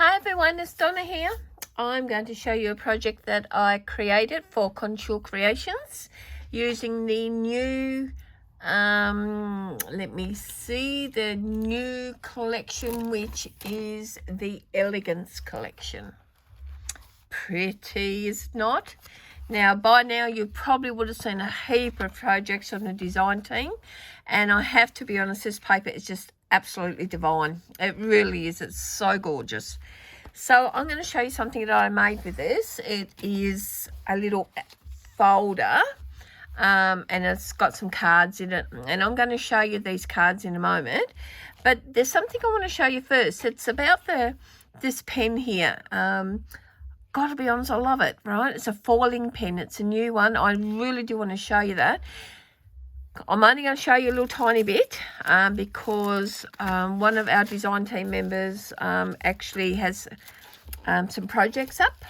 Hi everyone, it's Donna here. I'm going to show you a project that I created for Couture Creations using the new, the new collection, which is the Elegance Collection. Pretty, is it not? Now, by now, you probably would have seen a heap of projects from the design team. And I have to be honest, this paper is just absolutely divine. It really is. It's so gorgeous. So I'm going to show you something that I made with this. It is a little folder. And it's got some cards in it. And I'm going to show you these cards in a moment. But there's something I want to show you first. It's about this pen here. Gotta be honest, I love it, right? It's a foiling pen. It's a new one. I really do want to show you that. I'm only going to show you a little tiny bit because one of our design team members actually has some projects up,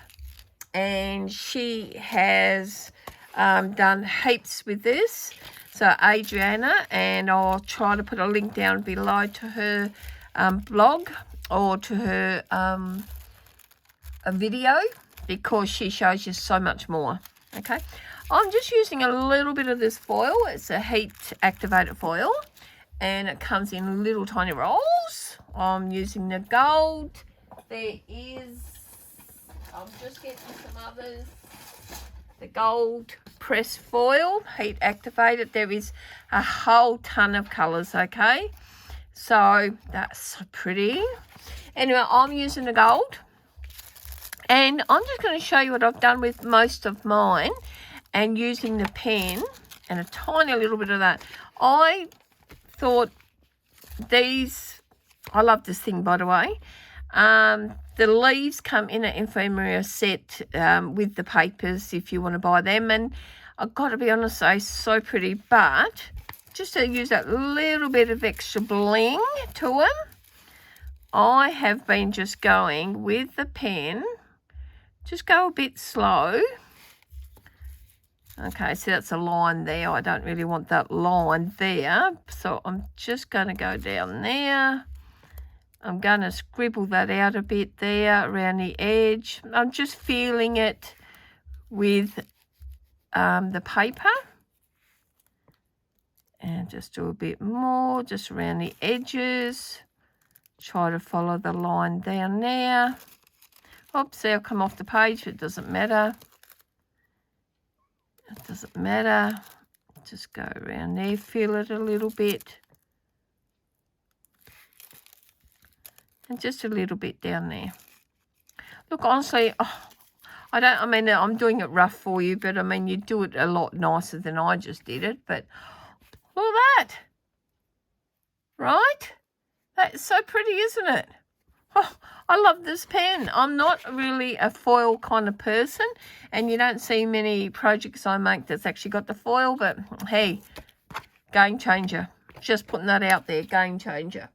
and she has done heaps with this. So Adriana, and I'll try to put a link down below to her blog or to her a video, because she shows you so much more. Okay, I'm just using a little bit of this foil. It's a heat activated foil, and it comes in little tiny rolls. I'm using the gold. There is, I'm just getting some others. The gold pressed foil, heat activated. There is a whole ton of colors. Okay, so that's so pretty. Anyway, I'm using the gold. And I'm just going to show you what I've done with most of mine, and using the pen and a tiny little bit of that. I thought these, I love this thing, by the way. The leaves come in an ephemera set with the papers if you want to buy them. And I've got to be honest, they're so pretty. But just to use that little bit of extra bling to them, I have been just going with the pen. Just go a bit slow. Okay, so that's a line there. I don't really want that line there. So I'm just going to go down there. I'm going to scribble that out a bit there around the edge. I'm just feeling it with the paper. And just do a bit more just around the edges. Try to follow the line down there. Oops, they'll come off the page. It doesn't matter. It doesn't matter. Just go around there, feel it a little bit. And just a little bit down there. Look, honestly, I'm doing it rough for you, but I mean, you do it a lot nicer than I just did it. But look at that. Right? That's so pretty, isn't it? Oh, I love this pen. I'm not really a foil kind of person, and you don't see many projects I make that's actually got the foil, but hey, game changer. Just putting that out there, game changer.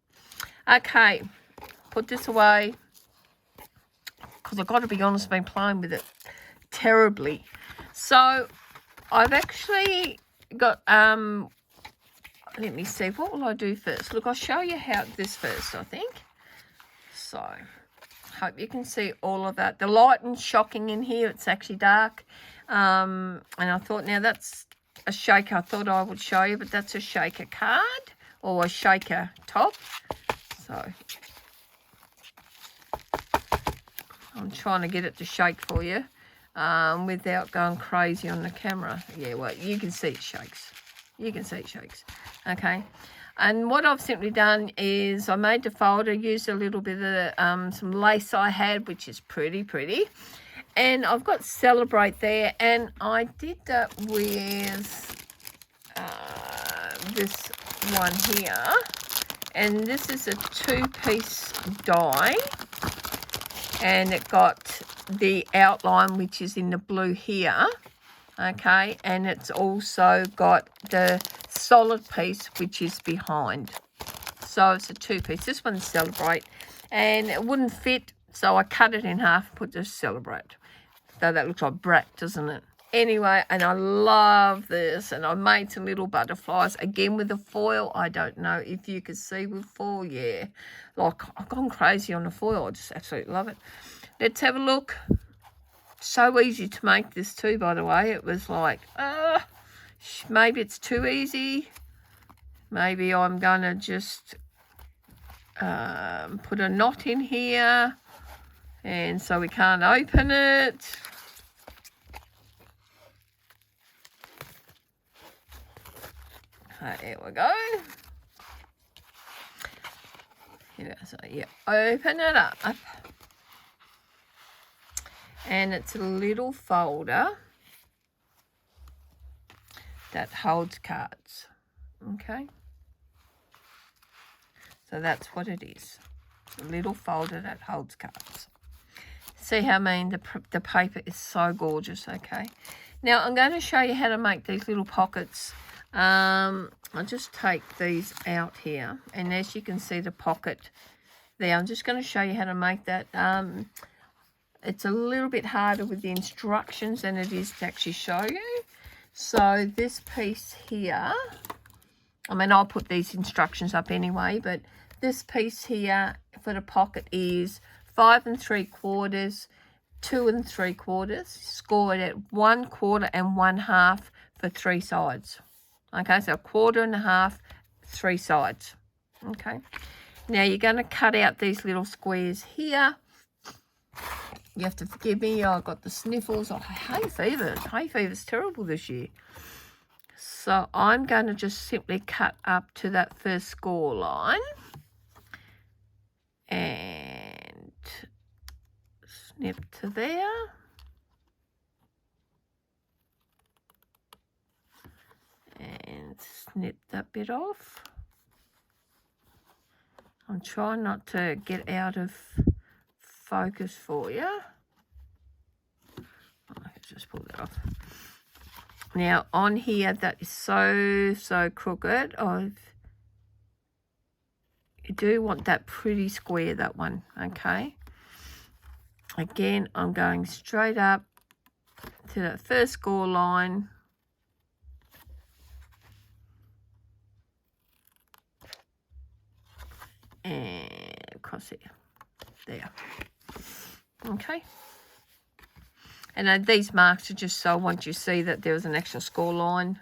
Okay, put this away, because I've got to be honest, I've been playing with it terribly. So I've actually got, let me see, what will I do first? Look, I'll show you how this first, I think. So, hope you can see all of that. The light and shocking in here, it's actually dark. And I thought, now that's a shaker I thought I would show you, but that's a shaker card or a shaker top. So, I'm trying to get it to shake for you without going crazy on the camera. Yeah, well, you can see it shakes. You can see it shakes. Okay. And what I've simply done is I made the folder, used a little bit of some lace I had, which is pretty. And I've got Celebrate there. And I did that with this one here. And this is a 2-piece die. And it got the outline, which is in the blue here. Okay. And it's also got the solid piece, which is behind. So it's a 2-piece. This one's Celebrate, and it wouldn't fit, so I cut it in half and put the Celebrate. So that looks like brat, doesn't it? anyway, and I love this, and I made some little butterflies again with the foil. I don't know if you could see with foil. Yeah, like I've gone crazy on the foil. I just absolutely love it. Let's have a look. So easy to make this too, by the way. It was like maybe it's too easy. Maybe I'm gonna just put a knot in here, and so we can't open it. There we go. Yeah, so you open it up, and it's a little folder that holds cards. Okay, so that's what it is. A little folder that holds cards. See how I mean? The paper is so gorgeous. Okay, now I'm going to show you how to make these little pockets. I'll just take these out here, and as you can see the pocket there, I'm just going to show you how to make that. It's a little bit harder with the instructions than it is to actually show you. So this piece here, I mean, I'll put these instructions up anyway, but this piece here for the pocket is 5 3/4, 2 3/4, scored at 1/4 and 1/2 for 3 sides. Okay, so 1/4 and 1/2, 3 sides. Okay, now you're going to cut out these little squares here. You have to forgive me, I got the sniffles. Oh, hay fever. Hay fever's terrible this year. So I'm going to just simply cut up to that first score line and snip to there. And snip that bit off. I'm trying not to get out of focus for you. Let's just pull that off. Now on here, that is so crooked. You do want that pretty square, that one. Okay, again, I'm going straight up to that first score line. And across here, there. Okay, and these marks are just so once you see that there was an actual score line.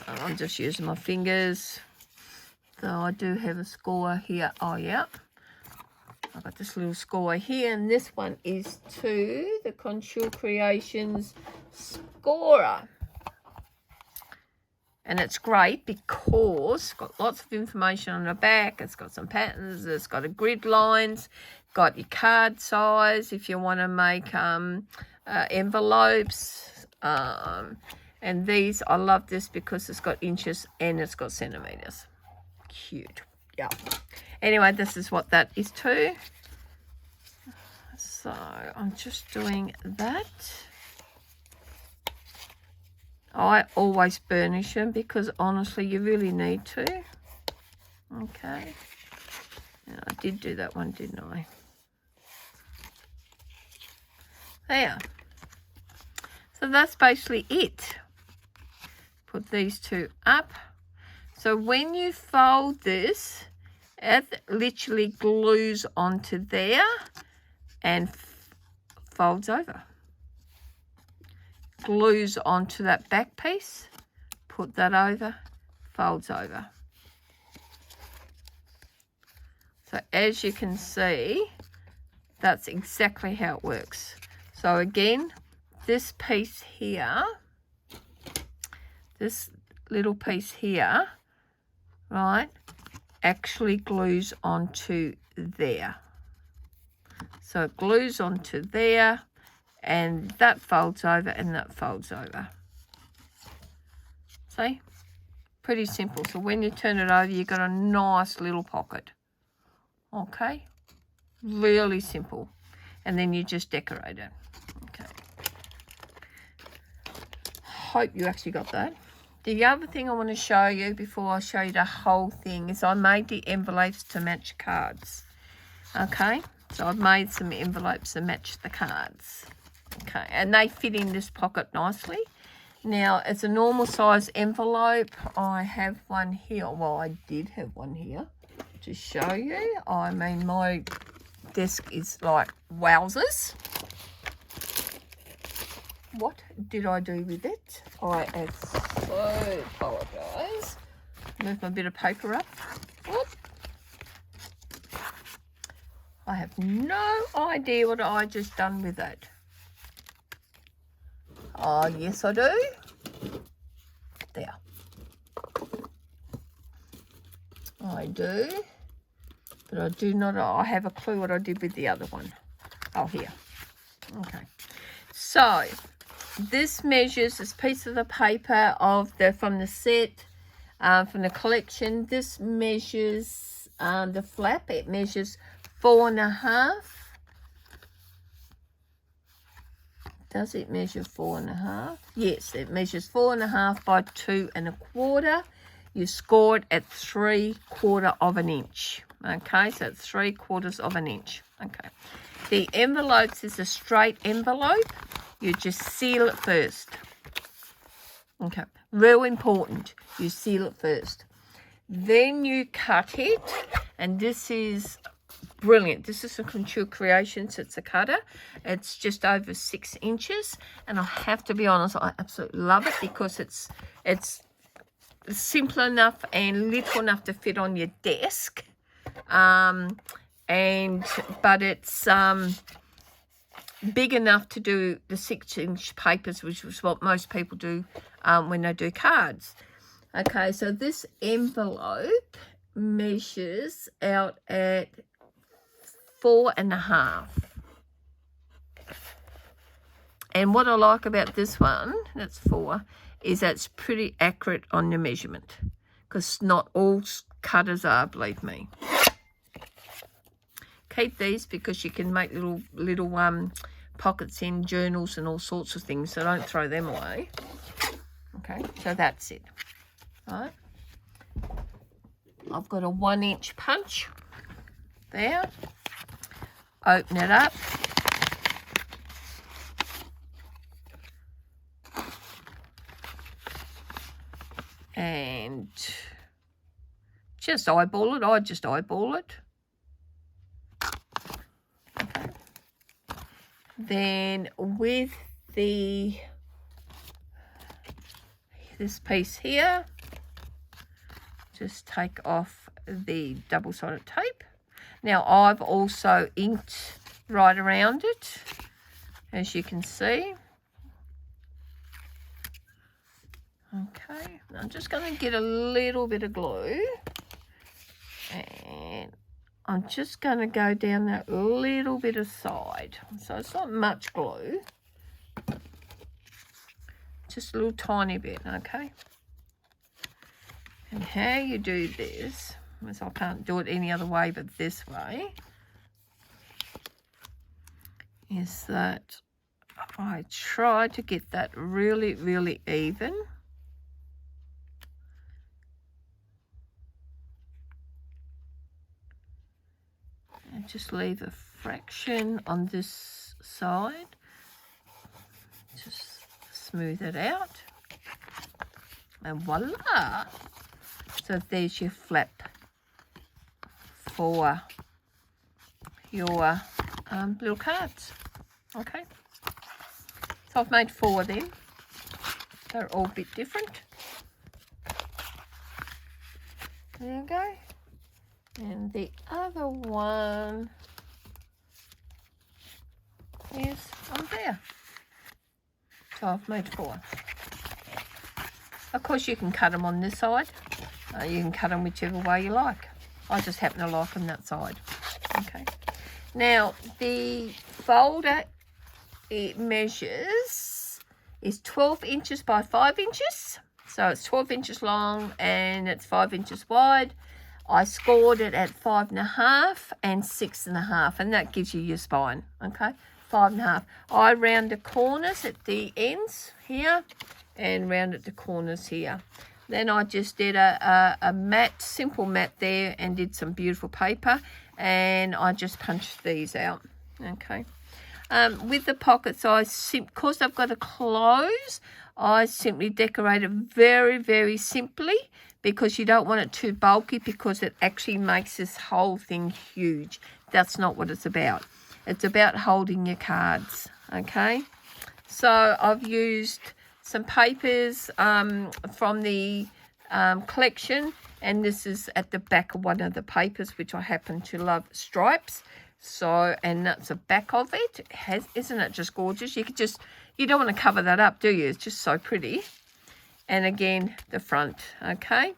I'm just using my fingers. So I do have a score here. Oh yeah, I've got this little score here, and this one is to the Couture Creations scorer. And it's great because it's got lots of information on the back. It's got some patterns. It's got a grid lines. Got your card size if you want to make envelopes. And these, I love this because it's got inches and it's got centimeters. Cute. Yeah. Anyway, this is what that is too. So I'm just doing that. I always burnish them because honestly you really need to. Okay. Now, I did do that one, didn't I? There. So that's basically it. Put these two up. So when you fold this, it literally glues onto there and folds over. Glues onto that back piece, put that over, folds over. So as you can see, that's exactly how it works. So again, this piece here, this little piece here, right, actually glues onto there. So it glues onto there, and that folds over and that folds over. See? Pretty simple. So when you turn it over, you've got a nice little pocket. Okay? Really simple. And then you just decorate it. Okay. Hope you actually got that. The other thing I want to show you before I show you the whole thing is I made the envelopes to match cards. Okay? So I've made some envelopes that match the cards. Okay, and they fit in this pocket nicely. Now, it's a normal size envelope. I have one here. Well, I did have one here to show you. I mean, my desk is like wowzers. What did I do with it? I am so apologise. Move my bit of paper up. Whoop. I have no idea what I just done with it. Oh, yes I do. There. I do. But I do not, I have a clue what I did with the other one. Oh, here. Okay. So, this measures this piece of the paper from the set, from the collection. This measures the flap. It measures 4.5. Does it measure 4.5? Yes, it measures 4.5 by 2.25. You scored at 3/4 of an inch. Okay, so it's 3/4 of an inch. Okay. The envelopes is a straight envelope. You just seal it first. Okay, real important. You seal it first. Then you cut it, and this is brilliant. This is a Couture Creations. It's a cutter. It's just over 6 inches, and I have to be honest, I absolutely love it because it's simple enough and little enough to fit on your desk, but it's big enough to do the 6-inch papers, which is what most people do when they do cards. Okay, so this envelope measures out at 4.5. And what I like about this one, that's 4, is that's pretty accurate on your measurement, because not all cutters are, believe me. Keep these because you can make little pockets in journals and all sorts of things, so don't throw them away. Okay, so that's it. All right, I've got a 1-inch punch there. Open it up. And just eyeball it. I just eyeball it. Okay. Then with this piece here, just take off the double-sided tape. Now I've also inked right around it, as you can see. Okay, I'm just going to get a little bit of glue, and I'm just going to go down that little bit of side. So it's not much glue, just a little tiny bit, okay? And how you do this, as I can't do it any other way but this way, is that I try to get that really, really even. And just leave a fraction on this side. Just smooth it out. And voila! So there's your flap for your little cards. Okay. So I've made 4 of them. They're all a bit different. There you go. And the other one is on there. So I've made 4. Of course, you can cut them on this side. You can cut them whichever way you like. I just happen to like them that side. Okay. Now, the folder, it measures, is 12 inches by 5 inches. So it's 12 inches long and it's 5 inches wide. I scored it at 5.5 and 6.5, and that gives you your spine, okay? 5.5. I round the corners at the ends here and round at the corners here. Then I just did a matte, simple matte there, and did some beautiful paper, and I just punched these out. Okay. With the pockets, because I've got a close, I simply decorate it very, very simply, because you don't want it too bulky, because it actually makes this whole thing huge. That's not what it's about. It's about holding your cards, okay? So I've used some papers from the collection, and this is at the back of one of the papers, which I happen to love stripes. So, and that's the back of it. Isn't it just gorgeous? You don't want to cover that up, do you? It's just so pretty. And again, the front, okay?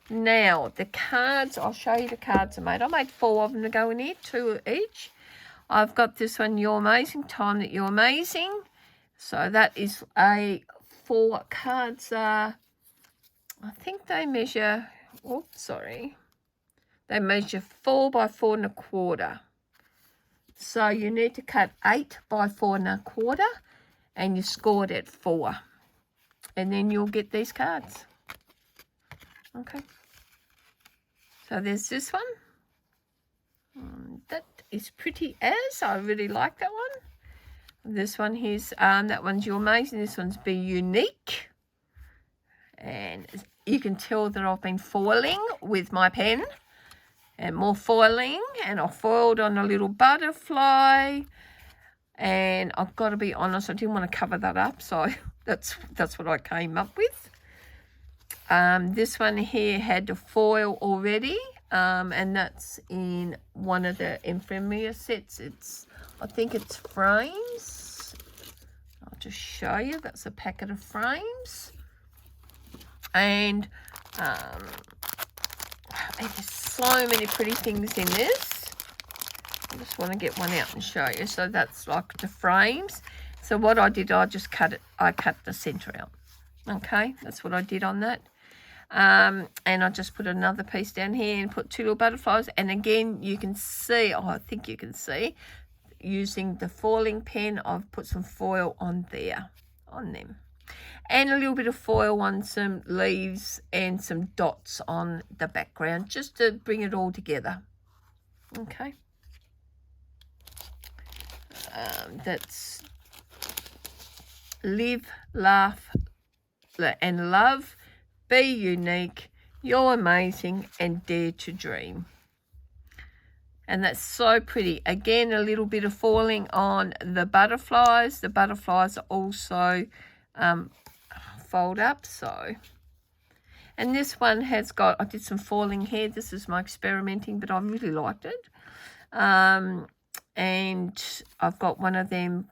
Now, the cards, I'll show you the cards I made. I made 4 of them to go in here, 2 each. I've got this one, You're Amazing, Time That You're Amazing. So that is 4 cards. I think they measure, they measure 4 by 4 1/4. So you need to cut 8 by 4 1/4, and you scored at 4. And then you'll get these cards. Okay. So there's this one. That is pretty as. I really like that one. This one here's, that one's You're Amazing. This one's Be Unique. And you can tell that I've been foiling with my pen. And more foiling. And I foiled on a little butterfly. And I've got to be honest, I didn't want to cover that up. So that's what I came up with. This one here had the foil already. And that's in one of the ephemera sets. I think it's frames. I'll just show you. That's a packet of frames. And there's so many pretty things in this. I just want to get one out and show you. So that's like the frames. So what I did, I just cut it. I cut the center out. Okay, that's what I did on that. And I just put another piece down here and put 2 little butterflies. And again, you can see, I think you can see, using the foiling pen, I've put some foil on there, on them. And a little bit of foil on some leaves and some dots on the background, just to bring it all together. Okay. That's Live, Laugh, and Love. Be Unique, You're Amazing, and Dare to Dream. And that's so pretty. Again, a little bit of foiling on the butterflies. The butterflies are also fold up. So, and this one has got, I did some foiling here. This is my experimenting, but I really liked it. And I've got one of them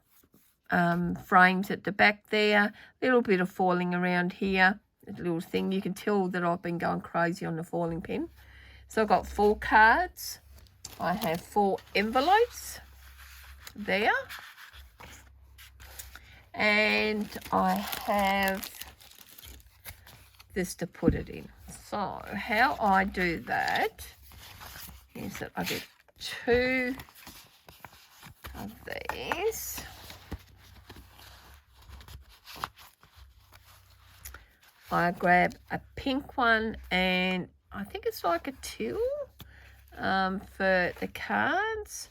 frames at the back there. A little bit of foiling around here. Little thing, you can tell that I've been going crazy on the foiling pen. So I've got 4 cards. I have 4 envelopes there, and I have this to put it in. So how I do that is that I get 2 of these. I grab a pink one, and I think it's like a teal for the cards.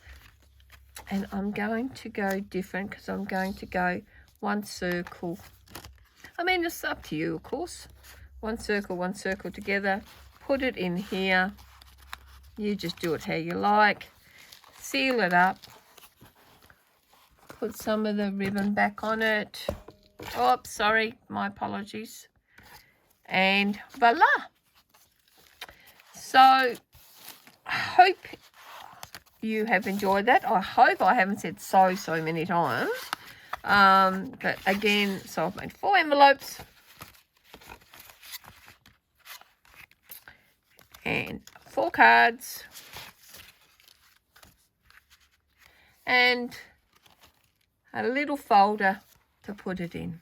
And I'm going to go different, because I'm going to go 1 circle. I mean, it's up to you, of course. 1 circle together. Put it in here. You just do it how you like. Seal it up. Put some of the ribbon back on it. Oh, sorry, my apologies. And voila. So I hope you have enjoyed that. I hope I haven't said so many times. But again, so I've made 4 envelopes. And 4 cards. And a little folder to put it in.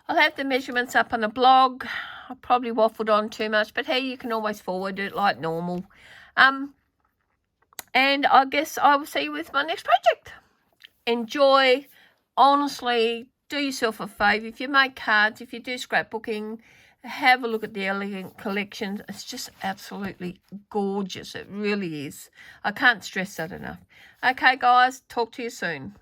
I'll have the measurements up on the blog. I probably waffled on too much, but hey, you can always forward it like normal. And I guess I will see you with my next project. Enjoy. Honestly, do yourself a favour. If you make cards, if you do scrapbooking, have a look at the Elegance Collection. It's just absolutely gorgeous. It really is. I can't stress that enough. Okay, guys, talk to you soon.